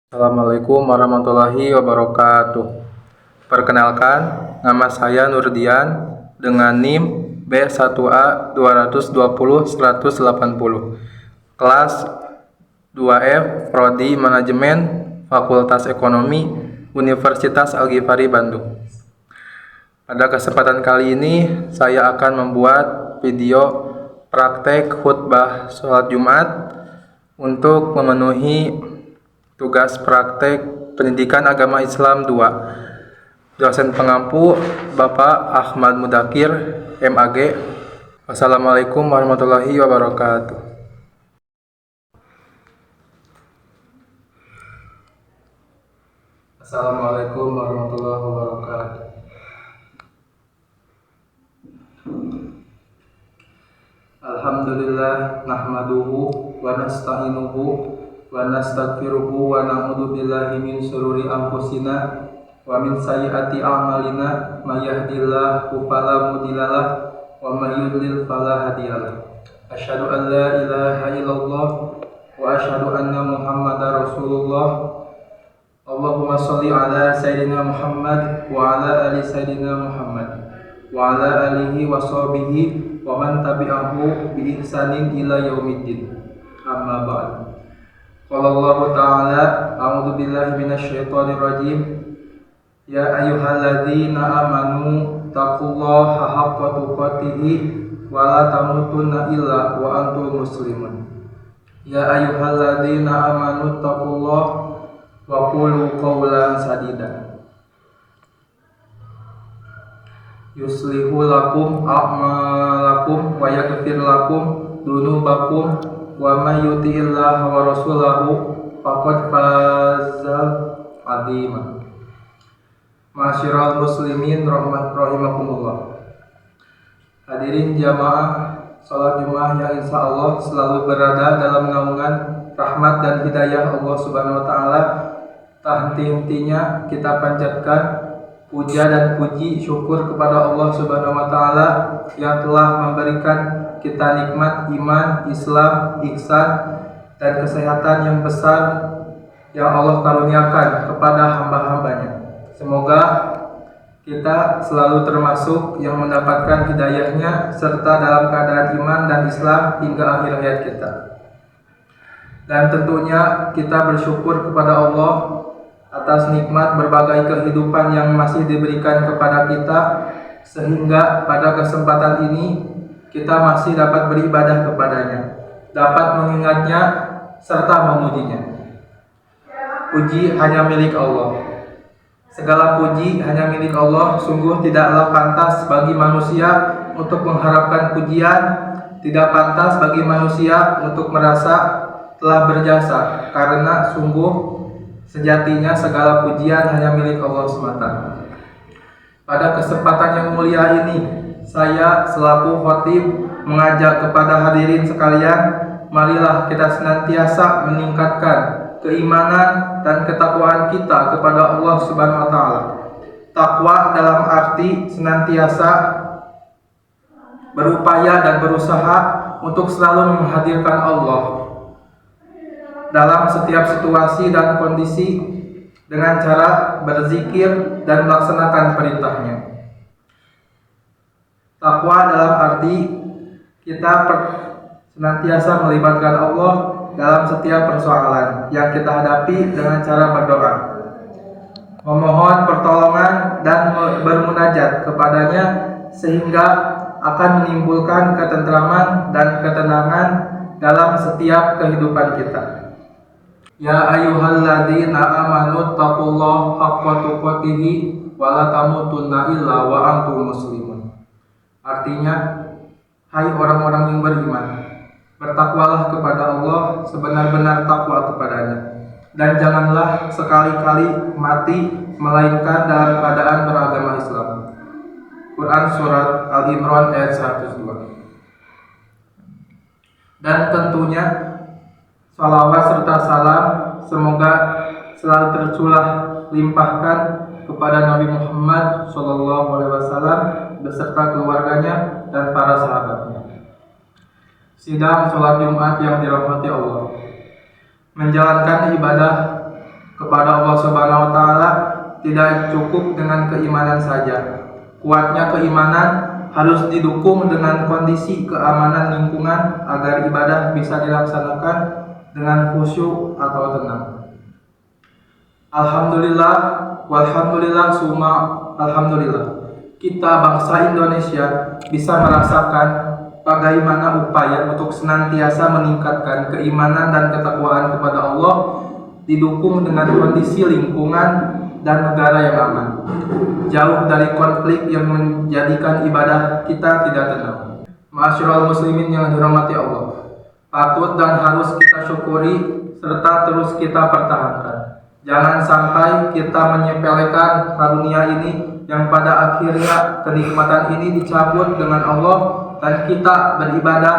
Assalamualaikum warahmatullahi wabarakatuh. Perkenalkan, nama saya Nurdian dengan NIM B1A 220-180, kelas 2F, Prodi Manajemen, Fakultas Ekonomi, Universitas Al-Ghifari Bandung. Pada kesempatan kali ini, saya akan membuat video praktek khutbah sholat Jumat untuk memenuhi tugas praktek Pendidikan Agama Islam 2. Dosen pengampu Bapak Ahmad Mudakir, MAG. Wassalamualaikum warahmatullahi wabarakatuh. Assalamualaikum warahmatullahi wabarakatuh. Alhamdulillah nahmaduhu wa nasta'inuhu wa nastaghfiruhu wa na'udzu billahi min syururi anfusina wa min sayyiati a'malina may yahdihillahu fala mudhillalah wa may yudlil fala hadiyalah. Asyhadu an la ilaha illallah wa asyhadu anna Muhammadar Rasulullah. Allahumma shalli ala sayyidina Muhammad wa ala ali sayyidina Muhammad wa ala alihi wa sahbihi wa man tabi'ahu bi ihsanin ila yaumiddin. Amma ba'd. Qala Allah Ta'ala, a'udzu billahi minasyaitonir rajim. Ya ayyuhalladzina amanu taqullaha haqqa tuqatih wa la tamutunna illa wa antum muslimun. Ya ayyuhalladzina amanu taqullaha wa qulu qawlan sadida. Yuslihu lakum a'malakum wa yaghfir lakum dunubakum wa may yuti'illah wa rasulahu faqad fazal azima. Masyiral muslimin rahimakumullah. Hadirin jamaah salat Jumat yang insyaallah selalu berada dalam naungan rahmat dan hidayah Allah Subhanahu wa taala. Tak henti-hentinya kita panjatkan puja dan puji syukur kepada Allah Subhanahu wa taala yang telah memberikan kita nikmat iman, Islam, ihsan dan kesehatan yang besar yang Allah karuniakan kepada hamba-hambanya. Semoga kita selalu termasuk yang mendapatkan hidayahnya serta dalam keadaan iman dan Islam hingga akhir hayat kita. Dan tentunya kita bersyukur kepada Allah atas nikmat berbagai kehidupan yang masih diberikan kepada kita, sehingga pada kesempatan ini kita masih dapat beribadah kepadanya, dapat mengingatnya serta memujinya. Puji hanya milik Allah. Segala puji hanya milik Allah. Sungguh tidaklah pantas bagi manusia untuk mengharapkan pujian, tidak pantas bagi manusia untuk merasa telah berjasa, karena sungguh sejatinya segala pujian hanya milik Allah semata. Pada kesempatan yang mulia ini, saya selaku khatib mengajak kepada hadirin sekalian, marilah kita senantiasa meningkatkan keimanan dan ketakwaan kita kepada Allah Subhanahu wa taala. Takwa dalam arti senantiasa berupaya dan berusaha untuk selalu menghadirkan Allah dalam setiap situasi dan kondisi dengan cara berzikir dan melaksanakan perintahnya. Takwa dalam arti kita senantiasa melibatkan Allah dalam setiap persoalan yang kita hadapi dengan cara berdoa, memohon pertolongan dan bermunajat kepadanya, sehingga akan menimbulkan ketentraman dan ketenangan dalam setiap kehidupan kita. Ya ayyuhalladzina amanu taqullaha haqqa tuqatih wa la tamutunna illa wa antum muslimun. Artinya, hai orang-orang yang beriman, bertakwalah kepada Allah sebenar-benar takwa kepadanya, dan janganlah sekali-kali mati melainkan dalam keadaan beragama Islam. Quran surat Al-Imran ayat 102. Dan tentunya salawat serta salam semoga selalu tercurah limpahkan kepada Nabi Muhammad SAW beserta keluarganya dan para sahabatnya. Sidang sholat Jumat yang dirahmati Allah. Menjalankan ibadah kepada Allah Subhanahu wa taala tidak cukup dengan keimanan saja. Kuatnya keimanan harus didukung dengan kondisi keamanan lingkungan agar ibadah bisa dilaksanakan dengan khusyuk atau tenang. Alhamdulillah, walhamdulillah, summa alhamdulillah. Kita bangsa Indonesia bisa merasakan bagaimana upaya untuk senantiasa meningkatkan keimanan dan ketakwaan kepada Allah didukung dengan kondisi lingkungan dan negara yang aman, jauh dari konflik yang menjadikan ibadah kita tidak tenang. Ma'asyiral muslimin yang dirahmati Allah, patut dan harus kita syukuri serta terus kita pertahankan. Jangan sampai kita menyepelekan karunia ini yang pada akhirnya kenikmatan ini dicabut dengan Allah dan kita beribadah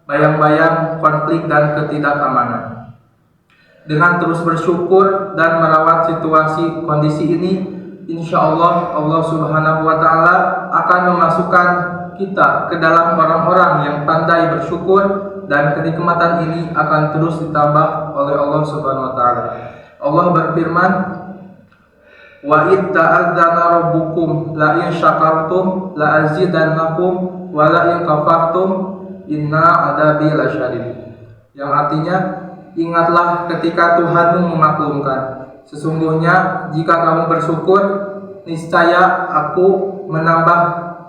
bayang-bayang konflik dan ketidakamanan. Dengan terus bersyukur dan merawat situasi kondisi ini, insya Allah Allah Subhanahu wa taala akan memasukkan kita ke dalam orang-orang yang pandai bersyukur dan kenikmatan ini akan terus ditambah oleh Allah Subhanahu wa taala. Allah berfirman, "Wa id ta'adzana rabbukum la in syakartum la azidannakum wa la in kafartum inna adabi lasyadid." Yang artinya, ingatlah ketika Tuhanmu memaklumkan, sesungguhnya jika kamu bersyukur, niscaya aku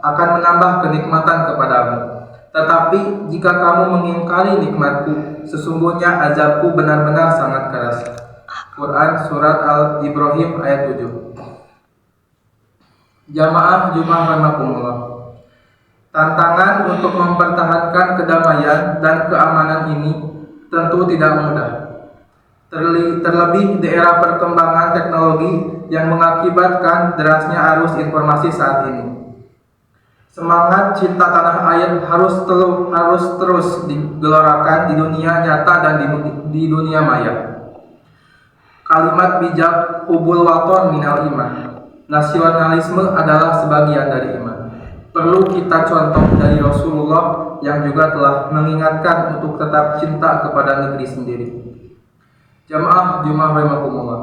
akan menambah kenikmatan kepadamu. Tetapi jika kamu mengingkari nikmatku, sesungguhnya azabku benar-benar sangat keras. Quran Surat Al-Ibrahim ayat 7. Jamaah Jumat rahimakumullah. Tantangan untuk mempertahankan kedamaian dan keamanan ini tentu tidak mudah. Terlebih di era perkembangan teknologi yang mengakibatkan derasnya arus informasi saat ini. Semangat cinta tanah air harus terus digelorakan di dunia nyata dan di dunia maya. Kalimat bijak hubul waton minal iman. Nasionalisme adalah sebagian dari iman. Perlu kita contoh dari Rasulullah yang juga telah mengingatkan untuk tetap cinta kepada negeri sendiri. Jamaah Jumat rahimakumullah.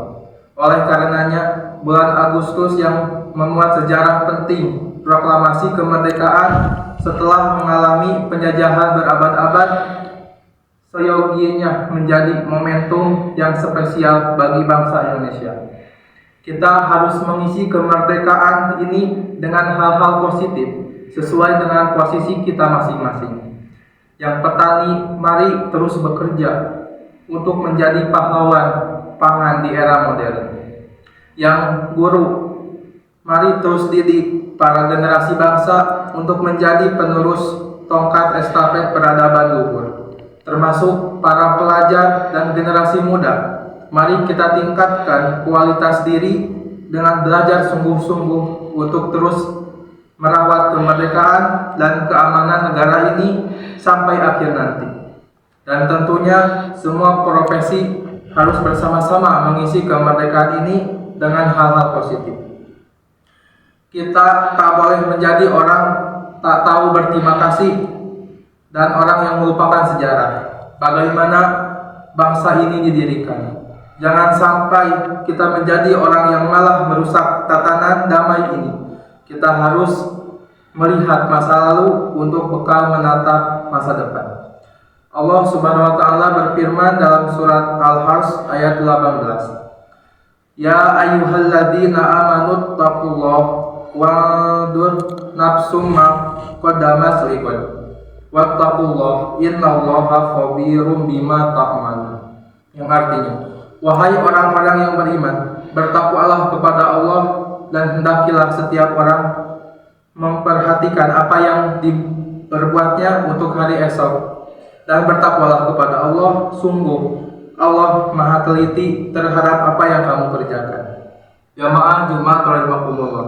Oleh karenanya, bulan Agustus yang memuat sejarah penting, proklamasi kemerdekaan setelah mengalami penjajahan berabad-abad, seyogianya menjadi momentum yang spesial bagi bangsa Indonesia. Kita harus mengisi kemerdekaan ini dengan hal-hal positif sesuai dengan posisi kita masing-masing. Yang petani, mari terus bekerja untuk menjadi pahlawan pangan di era modern. Yang guru, mari terus didik para generasi bangsa untuk menjadi penerus tongkat estafet peradaban luhur. Termasuk para pelajar dan generasi muda, mari kita tingkatkan kualitas diri dengan belajar sungguh-sungguh untuk terus merawat kemerdekaan dan keamanan negara ini sampai akhir nanti. Dan tentunya semua profesi harus bersama-sama mengisi kemerdekaan ini dengan hal-hal positif. Kita tak boleh menjadi orang tak tahu berterima kasih dan orang yang melupakan sejarah bagaimana bangsa ini didirikan. Jangan sampai kita menjadi orang yang malah merusak tatanan damai ini. Kita harus melihat masa lalu untuk bekal menatap masa depan. Allah Subhanahu wa taala berfirman dalam surat Al-Hajj ayat 18. Ya ayyuhalladzina amanu taqullaha wa'dur nafsum ma qaddamat liqad wattaqullaha innallaha khabirum bima ta'malun. Yang artinya, wahai orang-orang yang beriman, bertakwalah kepada Allah dan hendakilah setiap orang memperhatikan apa yang diperbuatnya untuk hari esok, dan bertakwalah kepada Allah, sungguh Allah Maha teliti terhadap apa yang kamu kerjakan. Jamaah Jumat rahimakumullah.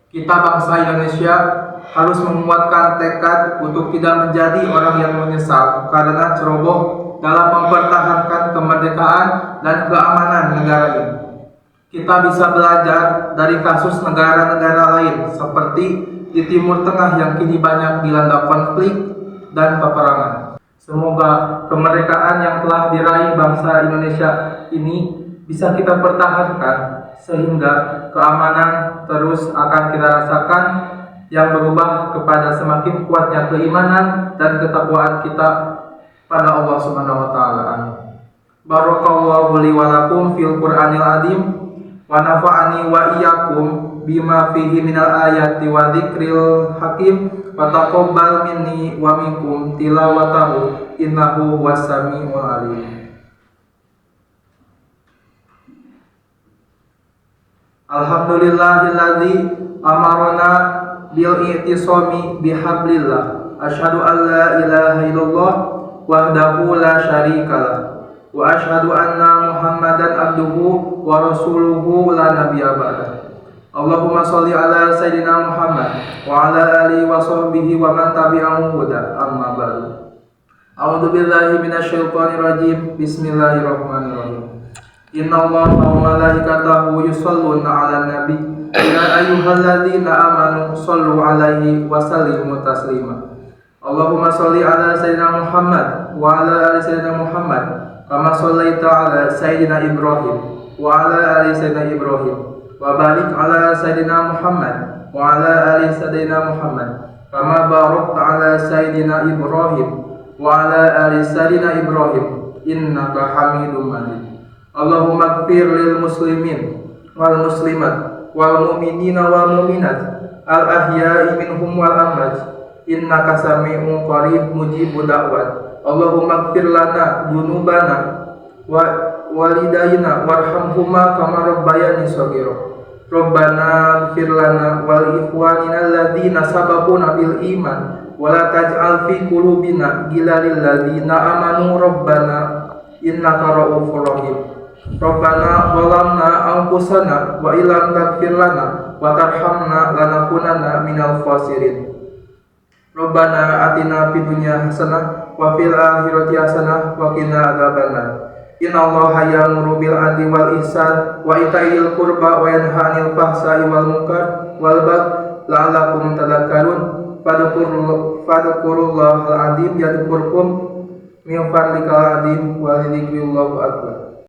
Kita bangsa Indonesia harus menguatkan tekad untuk tidak menjadi orang yang menyesal karena ceroboh dalam mempertahankan kemerdekaan dan keamanan negara ini. Kita bisa belajar dari kasus negara-negara lain seperti di Timur Tengah yang kini banyak dilanda konflik dan peperangan. Semoga kemerdekaan yang telah diraih bangsa Indonesia ini bisa kita pertahankan sehingga keamanan terus akan kita rasakan yang berubah kepada semakin kuatnya keimanan dan ketakwaan kita pada Allah Subhanahu wa taala. Barakallahu li wa lakum fil Qur'anil azim wa nafa'ani wa iyyakum bima fihi minal ayati wa dzikril hakim wa taqabbal minni wa minkum tilawatahu innahu was-sami'ul alim. Alhamdulillahilladzi amarna bil i'tisami bihablillah asyhadu an la ilaha illallah wahdahu la syarikalah wa asyhadu anna muhammadan abduhu wa rasuluhu la nabiyya ba'dah. Allahumma sholli ala sayyidina Muhammad wa ala alihi wa sahbihi wa man tabi'ahum huda amma ba'du. A'udzu billahi minasyaitonir rajim. Bismillahirrahmanirrahim. Innallaha wa malaikatahu yusholluna 'alan nabi ya ayyuhalladzina amanu shollu 'alaihi wa sallimu taslima. Allahumma sholli ala sayyidina Muhammad wa ala ali sayyidina Muhammad kama shallaita ala sayyidina Ibrahim wa ala ali sayyidina Ibrahim wa barik ala sayyidina Muhammad wa ala ali sayyidina Muhammad kama barakta ala sayyidina Ibrahim wa ala ali sayyidina Ibrahim innaka Hamidum Majid. Allahumma ighfir lil muslimin wal muslimat wal mu'minina wal mu'minat al ahya'i minhum wal amwat innaka sami'un qarib mujibud da'wat. Allahumma ighfir lana dzunubana wa walidayna warhamhuma kama rabbayani shaghira. Rabbana ighfir lana wal ikhwanina alladzina sabaquna bil iman wa la taj'al fi qulubina ghillan lil ladzina amanu rabbana innaka ra'ufur rahim. Rabbana zalamna anfusana wa illam taghfir lana wa tarhamna lanakunanna minal khasirin. Rabbana atina fid dunya hasanah wa fil akhirati hasanah wa qina adzabannar. Innallaha ya'muru bil 'adli wal ihsan wa ita'il qurba wa yanha 'anil fahsai wal munkar wal baghi la'allakum tadhakkarun. Fadhkurullahal 'azim yadhkurkum min fadlikal 'azim wa lidzikrillahu akbar.